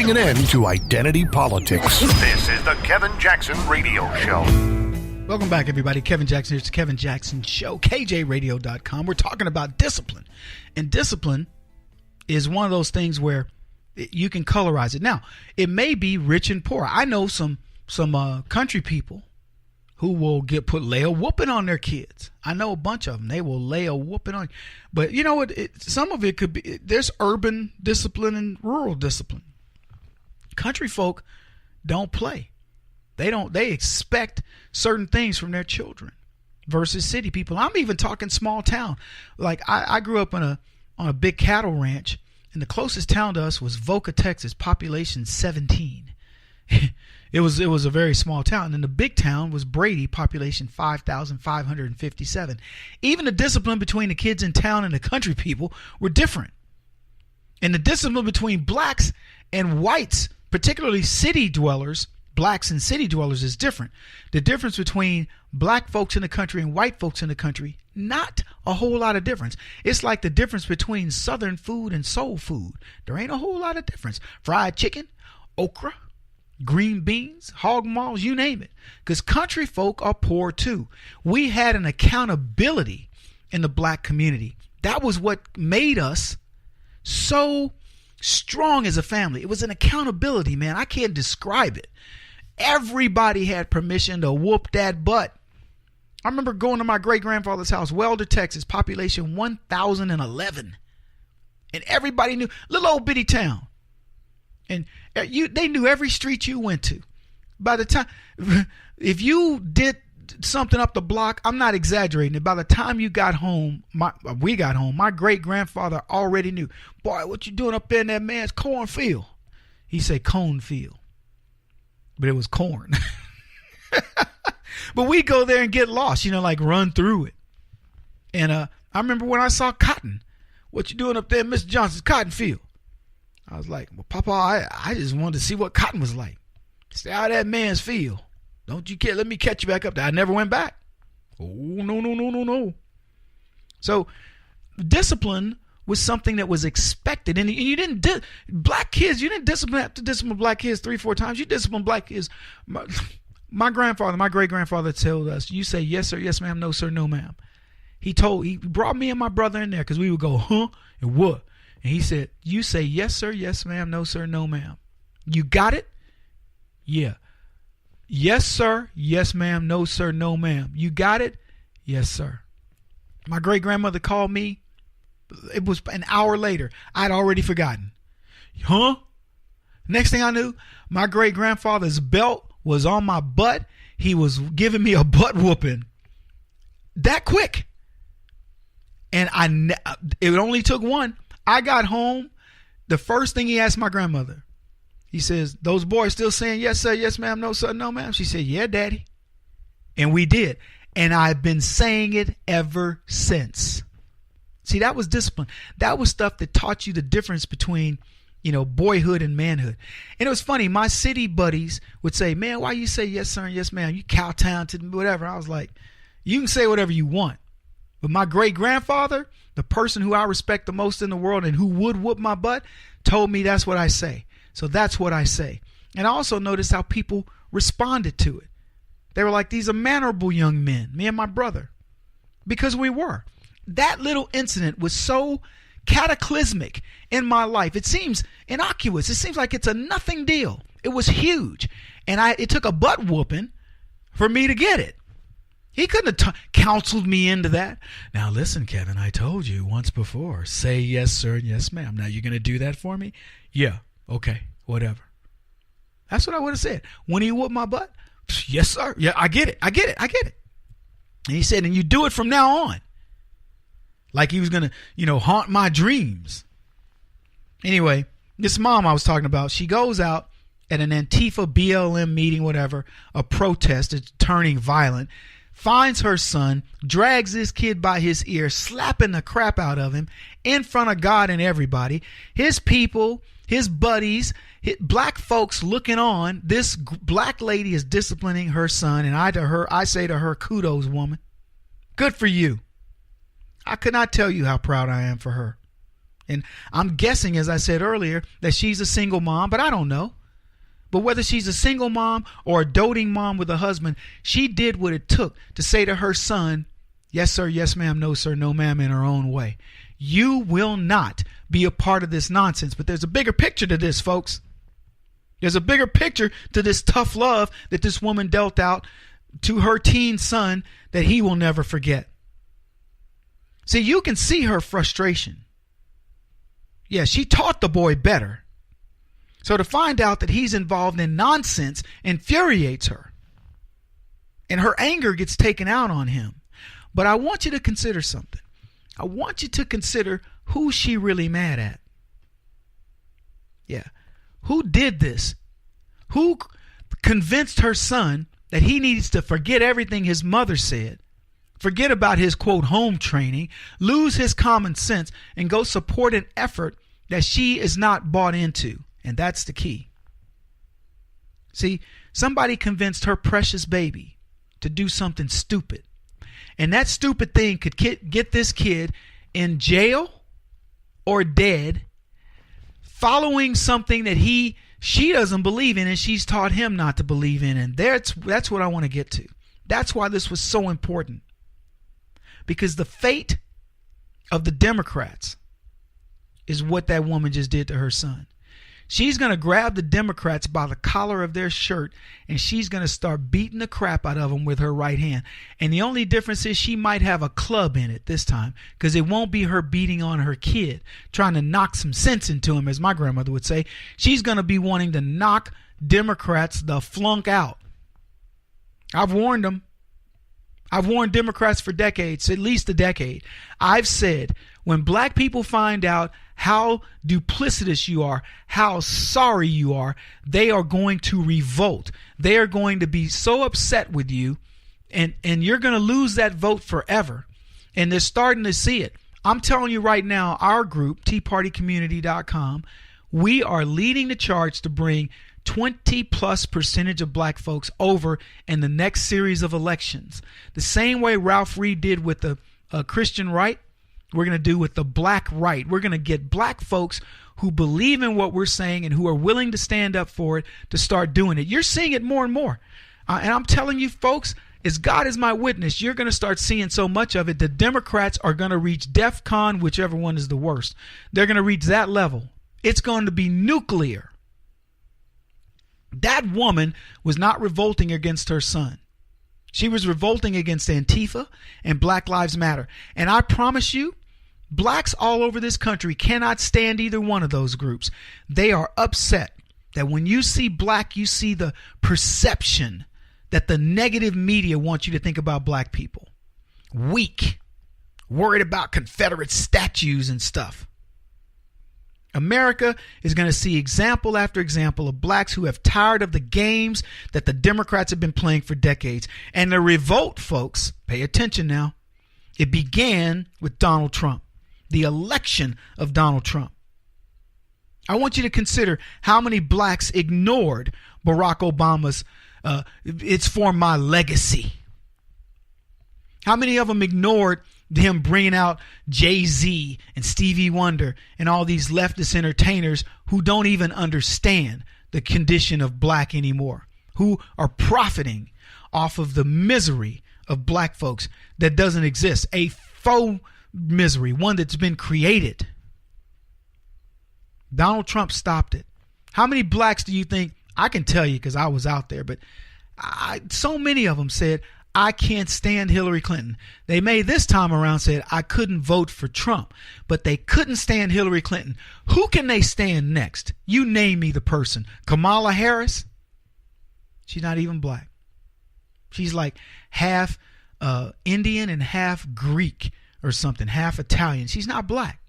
putting an end to identity politics. This is the Kevin Jackson Radio Show. Welcome back, everybody. Kevin Jackson. It's the Kevin Jackson Show, KJRadio.com. We're talking about discipline. And discipline is one of those things where you can colorize it. Now, it may be rich and poor. I know some country people who will lay a whooping on their kids. I know a bunch of them. They will lay a whooping on. But you know what? Some of it could be, there's urban discipline and rural discipline. Country folk don't play. They expect certain things from their children versus city people. I'm even talking small town. Like I grew up on a big cattle ranch, and the closest town to us was Voca, Texas, population 17. It was a very small town. And the big town was Brady, population 5,557. Even the discipline between the kids in town and the country people were different. And the discipline between blacks and whites, particularly city dwellers, blacks and city dwellers, is different. The difference between black folks in the country and white folks in the country, not a whole lot of difference. It's like the difference between southern food and soul food. There ain't a whole lot of difference. Fried chicken, okra, green beans, hog maws, you name it. Because country folk are poor too. We had an accountability in the black community. That was what made us so strong as a family. It was an accountability, man. I can't describe it. Everybody had permission to whoop that butt. I remember going to my great-grandfather's house, Welder, Texas, population 1,011. And everybody knew, little old bitty town. And they knew every street you went to. By the time, if you did something up the block, I'm not exaggerating. By the time you got home, we got home, my great-grandfather already knew, boy, what you doing up there in that man's cornfield? He said cornfield. But it was corn. But we go there and get lost, like run through it. And I remember when I saw cotton. What you doing up there in Mr. Johnson's cotton field? I was like, well, Papa, I just wanted to see what cotton was like. Stay out of that man's field. Don't you care? Let me catch you back up there. I never went back. Oh, no. So discipline was something that was expected. And you didn't, black kids, you didn't have to discipline black kids 3-4 times. You discipline black kids. My great-grandfather told us, you say yes sir, yes ma'am, no sir, no ma'am. He brought me and my brother in there because we would go, huh, and what? And he said, you say yes sir, yes ma'am, no sir, no ma'am. You got it? Yeah. Yes sir, yes ma'am, no sir, no ma'am. You got it? Yes sir. My great-grandmother called me. It was an hour later. I'd already forgotten. Huh? Next thing I knew, my great-grandfather's belt was on my butt. He was giving me a butt whooping. That quick. And it only took one. I got home. The first thing he asked my grandmother, he says, those boys still saying yes sir, yes ma'am, no sir, no ma'am? She said, yeah, daddy. And we did. And I've been saying it ever since. See, that was discipline. That was stuff that taught you the difference between, boyhood and manhood. And it was funny. My city buddies would say, man, why you say yes, sir, and yes, ma'am? You cow-talented, whatever. I was like, you can say whatever you want. But my great-grandfather, the person who I respect the most in the world and who would whoop my butt, told me that's what I say. So that's what I say. And I also noticed how people responded to it. They were like, these are mannerable young men, me and my brother. Because we were. That little incident was so cataclysmic in my life. It seems innocuous. It seems like it's a nothing deal. It was huge. And it took a butt whooping for me to get it. He couldn't have counseled me into that. Now listen, Kevin, I told you once before, say yes, sir, and yes, ma'am. Now you're going to do that for me? Yeah. Okay. Whatever. That's what I would have said. When he whooped my butt, yes, sir. Yeah, I get it. And he said, and you do it from now on. Like he was going to, haunt my dreams. Anyway, this mom I was talking about, she goes out at an Antifa BLM meeting, whatever, a protest that's turning violent, finds her son, drags this kid by his ear, slapping the crap out of him in front of God and everybody. His people, his buddies, black folks looking on. This black lady is disciplining her son, and I say to her, kudos, woman. Good for you. I could not tell you how proud I am for her. And I'm guessing, as I said earlier, that she's a single mom, but I don't know. But whether she's a single mom or a doting mom with a husband, she did what it took to say to her son, yes, sir, yes, ma'am, no, sir, no, ma'am, in her own way. You will not be a part of this nonsense. But there's a bigger picture to this, folks. There's a bigger picture to this tough love that this woman dealt out to her teen son that he will never forget. See, you can see her frustration. Yeah, she taught the boy better. So to find out that he's involved in nonsense infuriates her. And her anger gets taken out on him. But I want you to consider something. I want you to consider who she really mad at. Yeah. Who did this? Who convinced her son that he needs to forget everything his mother said, forget about his, quote, home training, lose his common sense, and go support an effort that she is not bought into? And that's the key. See, somebody convinced her precious baby to do something stupid. And that stupid thing could get this kid in jail or dead, following something that she doesn't believe in, and she's taught him not to believe in. And that's what I want to get to. That's why this was so important. Because the fate of the Democrats is what that woman just did to her son. She's going to grab the Democrats by the collar of their shirt, and she's going to start beating the crap out of them with her right hand. And the only difference is she might have a club in it this time, because it won't be her beating on her kid, trying to knock some sense into him, as my grandmother would say. She's going to be wanting to knock Democrats the flunk out. I've warned them. I've warned Democrats for decades, at least a decade. I've said, when black people find out how duplicitous you are, how sorry you are, they are going to revolt. They are going to be so upset with you, and you're going to lose that vote forever. And they're starting to see it. I'm telling you right now, our group, TeaPartyCommunity.com, we are leading the charge to bring 20+% of black folks over in the next series of elections. The same way Ralph Reed did with the Christian right, we're going to do with the black right. We're going to get black folks who believe in what we're saying and who are willing to stand up for it to start doing it. You're seeing it more and more. And I'm telling you, folks, as God is my witness, you're going to start seeing so much of it. The Democrats are going to reach DEFCON, whichever one is the worst. They're going to reach that level. It's going to be nuclear. That woman was not revolting against her son. She was revolting against Antifa and Black Lives Matter. And I promise you, blacks all over this country cannot stand either one of those groups. They are upset that when you see black, you see the perception that the negative media wants you to think about black people. Weak, worried about Confederate statues and stuff. America is going to see example after example of blacks who have tired of the games that the Democrats have been playing for decades. And the revolt, folks, pay attention now, it began with Donald Trump, the election of Donald Trump. I want you to consider how many blacks ignored Barack Obama's "It's for my legacy." How many of them ignored him bringing out Jay-Z and Stevie Wonder and all these leftist entertainers who don't even understand the condition of black anymore, who are profiting off of the misery of black folks that doesn't exist, a faux misery, one that's been created. Donald Trump stopped it. How many blacks do you think? I can tell you because I was out there, but so many of them said, I can't stand Hillary Clinton. They may this time around said, I couldn't vote for Trump, but they couldn't stand Hillary Clinton. Who can they stand next? You name me the person. Kamala Harris? She's not even black. She's like half Indian and half Greek or something, half Italian. She's not black.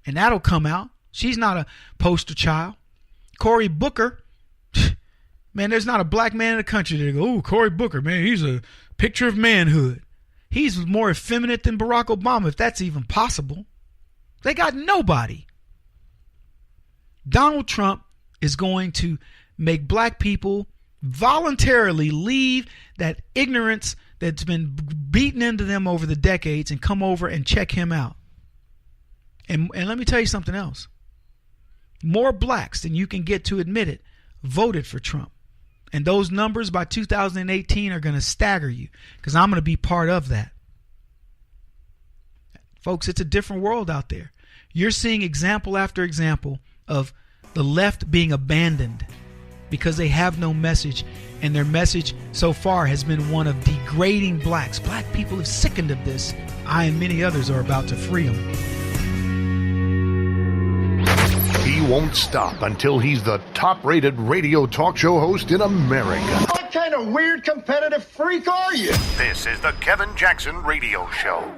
And that'll come out. She's not a poster child. Cory Booker, man, there's not a black man in the country that go, oh, Cory Booker, man, he's a picture of manhood. He's more effeminate than Barack Obama, if that's even possible. They got nobody. Donald Trump is going to make black people voluntarily leave that ignorance that's been beaten into them over the decades and come over and check him out. And let me tell you something else. More blacks than you can get to admit it voted for Trump. And those numbers by 2018 are going to stagger you, because I'm going to be part of that. Folks, it's a different world out there. You're seeing example after example of the left being abandoned because they have no message, and their message so far has been one of degrading blacks. Black people have sickened of this. I and many others are about to free them. He won't stop until he's the top-rated radio talk show host in America. What kind of weird competitive freak are you? This is the Kevin Jackson Radio Show.